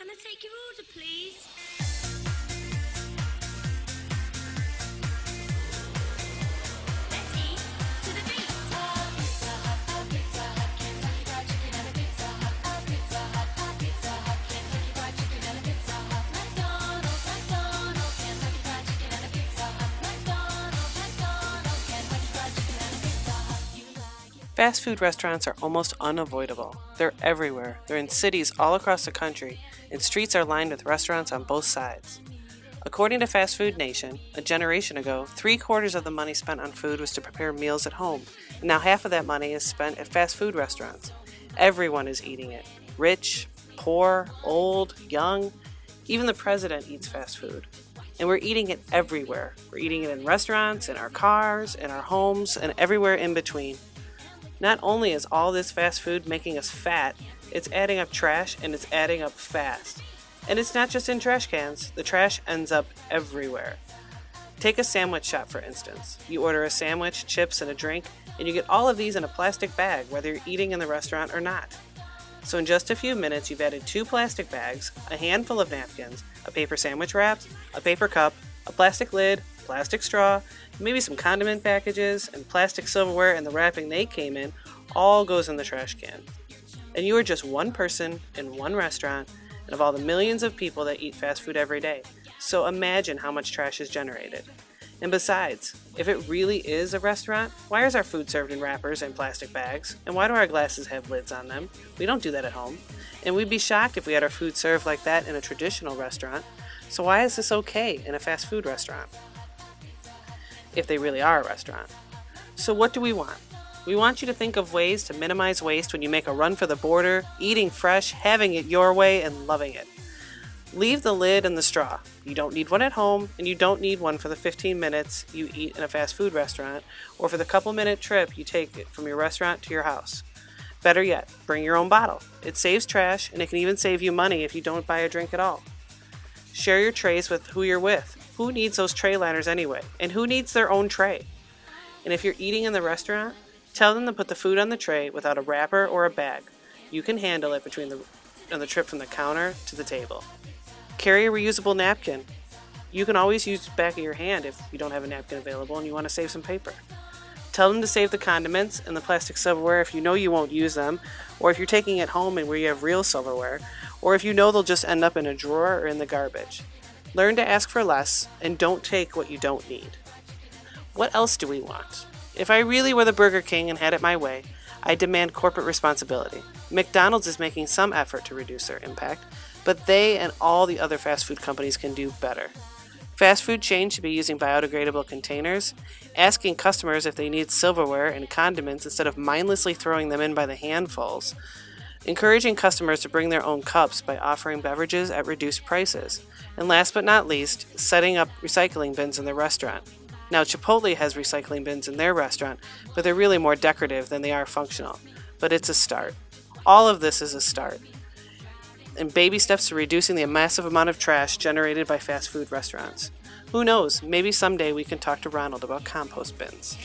Can I take your order, please? Let's eat to the beat. Pizza Hut, Pizza Hut, Kentucky Fried Chicken and a Pizza Hut, Pizza Hut, Pizza Hut, Kentucky Fried Chicken and a Pizza Hut, McDonald's, Kentucky Fried Chicken and a Pizza Hut, McDonald's, Kentucky Fried Chicken and a Pizza Hut. You like it? Fast food restaurants are almost unavoidable. They're everywhere. They're in cities all across the country, and streets are lined with restaurants on both sides. According to Fast Food Nation, a generation ago, 3/4 of the money spent on food was to prepare meals at home, and now half of that money is spent at fast food restaurants. Everyone is eating it. Rich, poor, old, young, even the president eats fast food. And we're eating it everywhere. We're eating it in restaurants, in our cars, in our homes, and everywhere in between. Not only is all this fast food making us fat, it's adding up trash and it's adding up fast. And it's not just in trash cans, the trash ends up everywhere. Take a sandwich shop for instance. You order a sandwich, chips, and a drink, and you get all of these in a plastic bag, whether you're eating in the restaurant or not. So in just a few minutes, you've added 2 plastic bags, a handful of napkins, a paper sandwich wrap, a paper cup, a plastic lid, plastic straw, maybe some condiment packages, and plastic silverware and the wrapping they came in, all goes in the trash can. And you are just one person in one restaurant, and of all the millions of people that eat fast food every day. So imagine how much trash is generated. And besides, if it really is a restaurant, why is our food served in wrappers and plastic bags? And why do our glasses have lids on them? We don't do that at home. And we'd be shocked if we had our food served like that in a traditional restaurant. So why is this okay in a fast food restaurant? If they really are a restaurant. So what do we want? We want you to think of ways to minimize waste when you make a run for the border, eating fresh, having it your way, and loving it. Leave the lid and the straw. You don't need one at home, and you don't need one for the 15 minutes you eat in a fast food restaurant, or for the couple-minute trip you take it from your restaurant to your house. Better yet, bring your own bottle. It saves trash, and it can even save you money if you don't buy a drink at all. Share your trays with who you're with. Who needs those tray liners anyway? And who needs their own tray? And if you're eating in the restaurant, tell them to put the food on the tray without a wrapper or a bag. You can handle it on the trip from the counter to the table. Carry a reusable napkin. You can always use the back of your hand if you don't have a napkin available and you want to save some paper. Tell them to save the condiments and the plastic silverware if you know you won't use them, or if you're taking it home and where you have real silverware, or if you know they'll just end up in a drawer or in the garbage. Learn to ask for less, and don't take what you don't need. What else do we want? If I really were the Burger King and had it my way, I'd demand corporate responsibility. McDonald's is making some effort to reduce their impact, but they and all the other fast food companies can do better. Fast food chains should be using biodegradable containers, asking customers if they need silverware and condiments instead of mindlessly throwing them in by the handfuls, encouraging customers to bring their own cups by offering beverages at reduced prices, and last but not least, setting up recycling bins in the restaurant. Now, Chipotle has recycling bins in their restaurant, but they're really more decorative than they are functional. But it's a start. All of this is a start. And baby steps to reducing the massive amount of trash generated by fast food restaurants. Who knows, maybe someday we can talk to Ronald about compost bins.